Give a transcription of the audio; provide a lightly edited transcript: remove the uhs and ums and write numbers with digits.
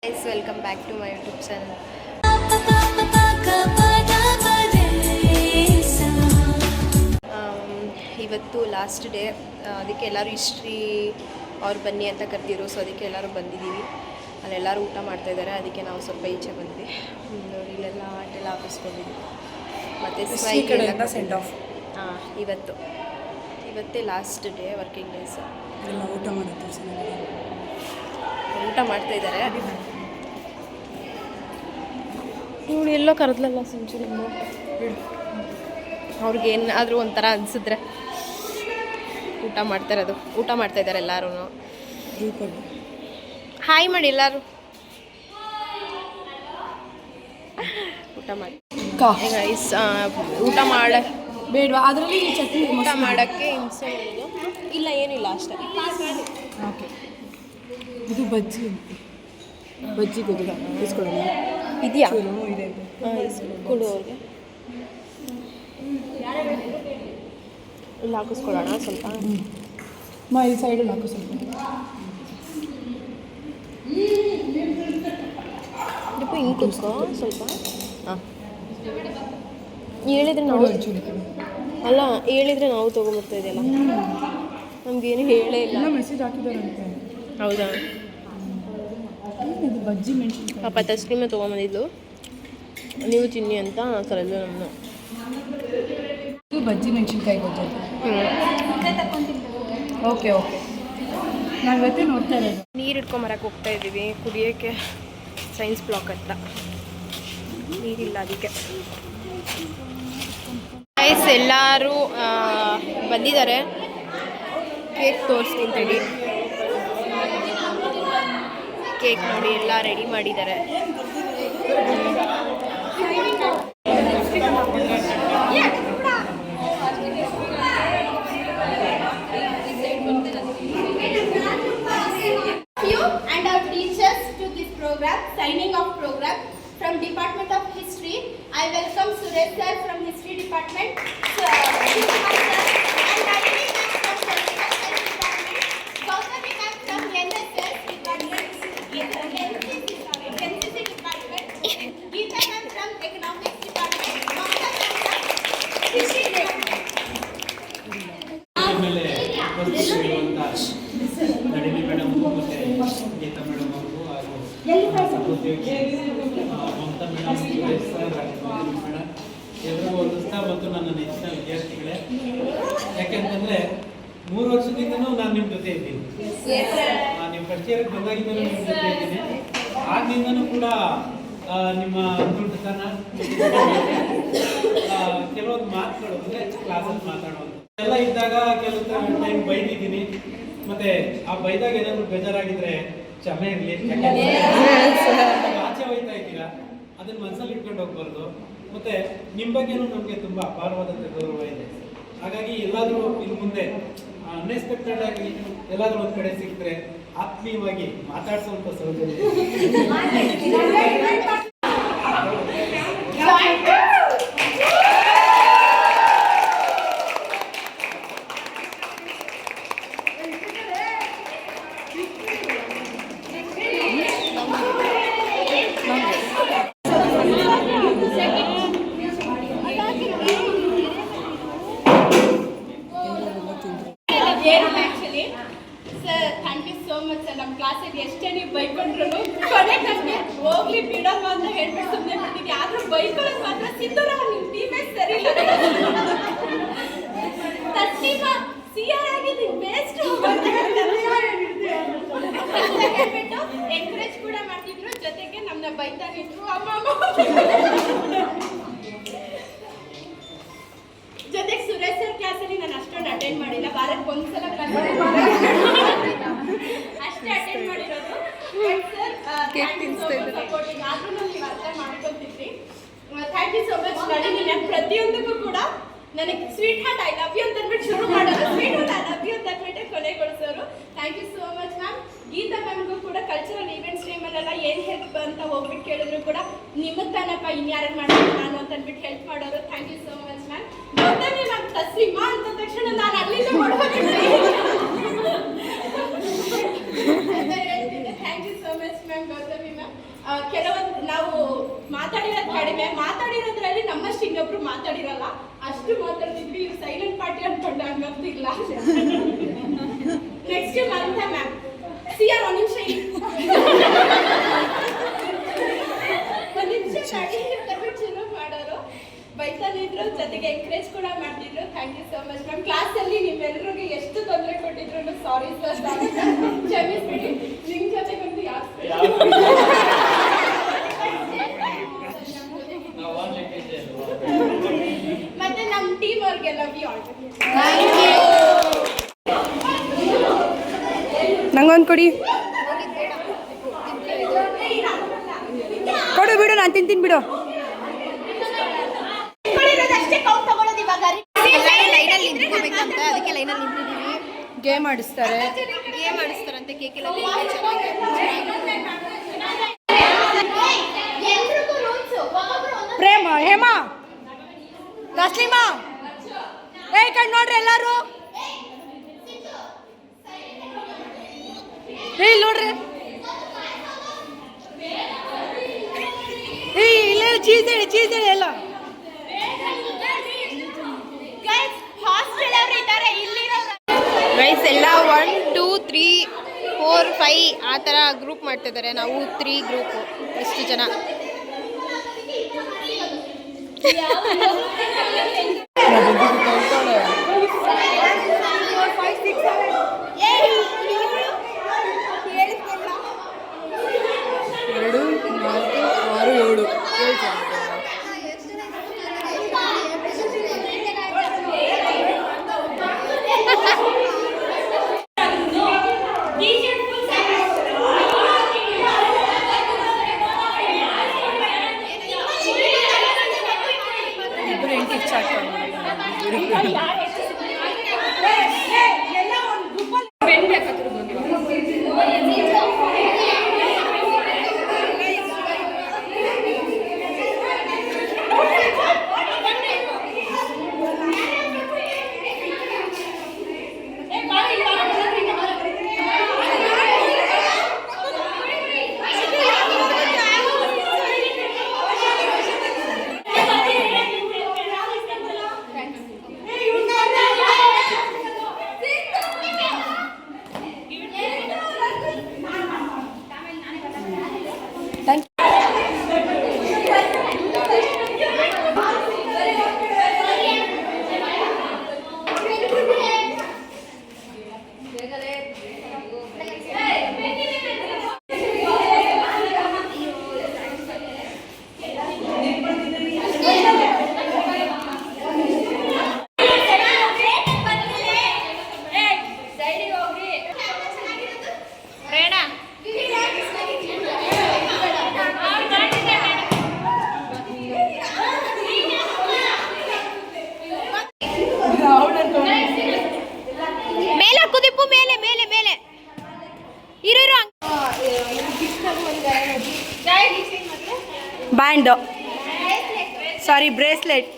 Guys, welcome back to my YouTube channel. ಇವತ್ತು last day, ಅದಕ್ಕೆ ಎಲ್ಲರೂ ಹಿಸ್ಟ್ರಿ ಅವ್ರು ಬನ್ನಿ ಅಂತ ಕರೆದಿದ್ರು. ಸೊ ಅದಕ್ಕೆ ಎಲ್ಲರೂ ಬಂದಿದ್ದೀವಿ. ಅಲ್ಲೆಲ್ಲರೂ ಊಟ ಮಾಡ್ತಾಯಿದ್ದಾರೆ. ಅದಕ್ಕೆ ನಾವು ಸ್ವಲ್ಪ ಈಚೆ ಬಂದ್ವಿ. ನೋಡಿ ಇಲ್ಲೆಲ್ಲ ಆಟೆಲ್ಲ ಹಾಕಿಸ್ಕೊಂಡಿದ್ವಿ. ಮತ್ತು ಸೆಂಡ್ ಆಫ್ ಇವತ್ತೇ ಲಾಸ್ಟ್ ಡೇ, ವರ್ಕಿಂಗ್ ಡೇಸ್. ಊಟ ಮಾಡ್ತಾಯಿದ್ದಾರೆ. ಇವಳು ಎಲ್ಲೋ ಕರೆದ್ಲಲ್ಲ ಸಂಚು ನಮ್ಮ ಅವ್ರಿಗೇನಾದರೂ ಒಂಥರ ಅನಿಸಿದ್ರೆ ಊಟ ಮಾಡ್ತಾಯಿದ್ದಾರೆ ಎಲ್ಲರೂ. ಹಾಯ್ ಮಾಡಿ ಎಲ್ಲರೂ. ಊಟ ಮಾಡಿ ಊಟ ಮಾಡ ಬೇಡವಾ ಅದರಲ್ಲಿ ಚಟ್ನಿ ಊಟ ಮಾಡೋಕ್ಕೆ ಹಿಂಸೆ ಮಾಡೋದು ಇಲ್ಲ, ಏನಿಲ್ಲ ಅಷ್ಟೇ. ಓಕೆ, ಇದು ಬಜ್ಜಿ ಗೊತ್ತಿಲ್ಲ, ಇಸ್ಕೊಳ್ಳೋಣ ಇದೆಯಾ? ಇದೆ ಕೊಡು ಅವ್ರಿಗೆ. ಇಲ್ಲಿ ಹಾಕಿಸ್ಕೊಳ್ಳೋಣ ಸ್ವಲ್ಪ. ಈ ಸೈಡಲ್ಲಿ ಹಾಕು ಸ್ವಲ್ಪ. ಹಿಂಗೆ ಕುತ್ಕೋ ಸ್ವಲ್ಪ. ಹಾಂ, ಹೇಳಿದ್ರೆ ನಾವು ಅಲ್ಲ ಹೇಳಿದರೆ ನಾವು ತೊಗೊಂಬರ್ತಾ ಇದೆಯಲ್ಲ, ನಮಗೇನು ಹೇಳೇ ಇಲ್ಲ. ಮೆಸೇಜ್ ಹಾಕಿದಾರಂತೆ. ಹೌದಾ? ಇದು ಬಜ್ಜಿ ಮೆಣಸಿನ್ಕಾಯಿ ಪಾಪ ತಸ್ಲಿಮೆ ತೊಗೊಂಬಂದಿದ್ದು, ನೀವು ತಿನ್ನಿ ಅಂತ ಕರೆದು ನಮ್ಮನ್ನು. ಇದು ಬಜ್ಜಿ ಮೆಣಸಿನ್ಕಾಯಿ ಗೊತ್ತಾಯ್ತು. ಓಕೆ ನಾವು ಇವತ್ತೇ ನೋಡ್ತಾ ಇರೋದು. ನೀರು ಇಟ್ಕೊಂಬರಕ್ಕೆ ಹೋಗ್ತಾ ಇದ್ದೀವಿ ಕುಡಿಯೋಕ್ಕೆ. ಸೈನ್ಸ್ ಬ್ಲಾಕ್ ಹತ್ರ ನೀರಿಲ್ಲ, ಅದಕ್ಕೆ. ಗೈಸ್ ಎಲ್ಲರೂ ಬಂದಿದ್ದಾರೆ. ಕೇಕ್ ತೋರಿಸ್ತೀನಿ ತಡಿ. ಕೇಕ್ ನೋಡಿ ಎಲ್ಲ ರೆಡಿ ಮಾಡಿದ್ದಾರೆ. And our teachers to this program, signing off program from Department of History. I welcome Suresh sir from History Department. And Nalini ma'am from Political Science Department. Gautami ma'am from NSS Department. NCC Department. Geeta ma'am from Economics Department. Mamta ma'am from History Department. Nalini madam ಮತ್ತು Geetha madam ಅವರು ಹಾಗೂ ಸಹೋದ್ಯೋಗಿ Mamata madam, Suresh sir, madam ಎಲ್ಲರೂ ಹೊಲಿಸ್ತಾ ಮತ್ತು ನನ್ನ ನೆಚ್ಚಿನ ವಿದ್ಯಾರ್ಥಿಗಳೇ. ಯಾಕೆಂತಂದರೆ 3 ವರ್ಷದಿಂದನೂ ನಾನು ನಿಮ್ಮ ಜೊತೆ ಇದ್ದೀನಿ. ನೀವು ಫಸ್ಟ್ ಇಯರ್ಗೆ ಬಂದಾಗಿಂದನೂ ನಿಮ್ಮ ಜೊತೆ ಇದ್ದೀನಿ. ಆಗಿನಿಂದನೂ ಕೂಡ ನಿಮ್ಮ ದುಡ್ಡುತನ, ಕೆಲವೊಂದು ಮಾತುಗಳು ಅಂದರೆ ಕ್ಲಾಸಲ್ಲಿ ಮಾತಾಡೋದು ಎಲ್ಲ ಇದ್ದಾಗ ಕೆಲವು ಟೈಮ್ ಬೈದಿದ್ದೀನಿ. ಮತ್ತೆ ಆ ಬೈದಾಗ ಏನಾದ್ರು ಬೇಜಾರಾಗಿದ್ರೆ ಕ್ಷಮೆ ಇರಲಿ. ಆಚೆ ಹೋಯ್ತಾ ಇದ್ದೀರಾ, ಅದನ್ನ ಮನಸ್ಸಲ್ಲಿ ಇಟ್ಕೊಂಡು ಹೋಗ್ಬಾರ್ದು. ಮತ್ತೆ ನಿಮ್ಮ ಬಗ್ಗೆನೂ ನಮಗೆ ತುಂಬಾ ಅಪಾರವಾದಂಥ ಗೌರವ ಇದೆ. ಹಾಗಾಗಿ ಎಲ್ಲಾದರೂ ಇನ್ನು ಮುಂದೆ ಅನ್ಎಕ್ಸ್ಪೆಕ್ಟೆಡ್ ಆಗಿ ಎಲ್ಲಾದ್ರೂ ಒಂದ್ ಕಡೆ ಸಿಕ್ಕಿದ್ರೆ ಆತ್ಮೀಯವಾಗಿ ಮಾತಾಡ್ಸುವಂತ Soujanya. Actually, sir, thank you so much sir. ನಮ್ಮ ಕ್ಲಾಸಿಗೆ ಎಷ್ಟೇ ನೀವು ಬೈಕೊಂಡ್ರು ಕೊನೆ ನಮಗೆ ಹೋಗ್ಲಿ ಬಿಡಮ್ಮ ಅಂತ ಹೇಳ್ಬಿಟ್ಟು ಸುಮ್ಮನೆ ಬಿಟ್ಟಿದ್ವಿ. ಆದ್ರೂ ಬೈಕೊಳ್ಳೋದು ಮಾತ್ರ ಸಿದ್ಧರ ನಿಮ್ಮ ಟೀಮೇ ಸರಿ ಇಲ್ಲ. ತಸ್ಲೀಮಾ ಸಿಆರ್ ಆಗಿದೆ ಬೆಸ್ಟ್ ಅಂತ ಹೇಳ್ಬಿಟ್ಟು ಎಂಕರೇಜ್ ಕೂಡ ಮಾಡ್ತಿದ್ರು. ಜೊತೆಗೆ ನಮ್ಮನ್ನ ಬೈತಾನೆ ಇದ್ರು. ಜೊತೆಗೆ ಸುರೇಶ್ ಸರ್ ಕ್ಲಾಸಲ್ಲಿ ನಾನು ಅಷ್ಟೊಂದು ಅಟೆಂಡ್ ಮಾಡಿಲ್ಲ. ವಾರಕ್ಕೆ ಒಂದ್ಸಲ ಅಷ್ಟೇ ಅಟೆಂಡ್ ಮಾಡಿರೋದು. ಸಪೋರ್ಟಿಂಗ್ ಆದ್ರೂ ನೀವು ಅರ್ಥ ಮಾಡ್ಕೊತಿದ್ರಿ. Thank you so much. Nalini ಪ್ರತಿಯೊಂದಕ್ಕೂ ಕೂಡ ನನಗೆ sweetheart I love you ಅಂತ ಅಂದ್ಬಿಟ್ಟು ಶುರು ಮಾಡೋದು, sweetheart I love you ಅಂತ ಅಂದ್ಬಿಟ್ಟೆ ಕೊನೆಗೊಳಿಸೋರು. Thank you so much ma'am. Geetha ಮ್ಯಾಮ್ಗೂ ಕೂಡ ಕಲ್ಚರಲ್ ಈವೆಂಟ್ಸ್ ಟೈಮಲ್ಲೆಲ್ಲ ಏನು ಹೆಲ್ಪ್ ಅಂತ ಹೋಗ್ಬಿಟ್ಟು ಕೇಳಿದ್ರು ಕೂಡ ನಿಮಗೆ ತಾನಪ್ಪ ಇನ್ಯಾರು ಮಾಡ್ತೀನಿ ನಾನು ಅಂತ ಅಂದ್ಬಿಟ್ಟು ಹೆಲ್ಪ್ ಮಾಡೋರು. Thank you so much ma'am. Gautami ma'am Taslima ಅಂತ ತಕ್ಷಣ ನಾನು ಅಲ್ಲಿಂದ ಮಾಡ್ಬೇಕು. Thank you so much ma'am. Ma'am Gautami ma'am. ಕೆಲವೊಂದು ನಾವು ಮಾತಾಡಿರೋದು ಕಡಿಮೆ, ಮಾತಾಡಿರೋದ್ರಲ್ಲಿ ನಮ್ಮಷ್ಟು ಇನ್ನೊಬ್ರು ಮಾತಾಡಿರಲ್ಲ, ಅಷ್ಟು ಮಾತಾಡ್ತಿದ್ವಿ. ಇವ್ರು ಸೈಲೆಂಟ್ ಪಾರ್ಟಿ ಅನ್ಕೊಂಡು ಹಂಗಂತಿಲ್ಲ. Next Mamata ma'am. ಸಿಆರ್ ಒಂದು ನಿಮಿಷ ಶುರು ಮಾಡೋರು, ಬೈತಾನಿದ್ರು, ಜೊತೆಗೆ ಎಂಕರೇಜ್ ಕೂಡ ಮಾಡ್ತಿದ್ರು. Thank you so much ma'am. ಕ್ಲಾಸಲ್ಲಿ ನಿಮ್ಮೆಲ್ಲರಿಗೂ ಎಷ್ಟು ತೊಂದರೆ ಕೊಟ್ಟಿದ್ರು ಸಾರಿ ಸರ್, ಕ್ಷಮಿಸ್ಬಿಡಿ. ನಿಮ್ಮ ಜೊತೆಗಂತೂ ಮತ್ತೆ ನಮ್ಮ ಟೀಮ್ ಅವ್ರಿಗೆ ಲವ್ ಯು ಆಲ್. ನಂಗೊಂದು ಕೊಡಿ, ಕೊಡು ಬಿಡು, ನಾನು ತಿಂತೀನಿ ಬಿಡು. ಲೈನಲ್ಲಿ ನಿಂತ್ಕೋಬೇಕಂತ, ಅದಕ್ಕೆ ಲೈನಲ್ಲಿ ನಿಂತಿದ್ದೀವಿ. ಗೇಮ್ ಆಡಿಸ್ತಾರಂತೆ, ಕೇಕ್ ಎಲ್ಲ ಪ್ರೇಮ, ಹೇಮಾ, ತಸ್ಲಿಮಾ, ಕಣ್ ನೋಡ್ರಿ ಎಲ್ಲಾರು, ನೋಡ್ರಿ ಇಲ್ಲ, ಚೀಸ್ ಹೇಳಿ ಎಲ್ಲ. ಗೈಸ್ ಎಲ್ಲ 1 2 3 4 5 ಆ ಥರ ಗ್ರೂಪ್ ಮಾಡ್ತಿದ್ದಾರೆ. ನಾವು 3 ಗ್ರೂಪು. ಎಷ್ಟು ಜನ? ಎರಡು 4 6 7 ಬ್ಯಾಂಡ್, ಸಾರಿ ಬ್ರೇಸ್ಲೆಟ್.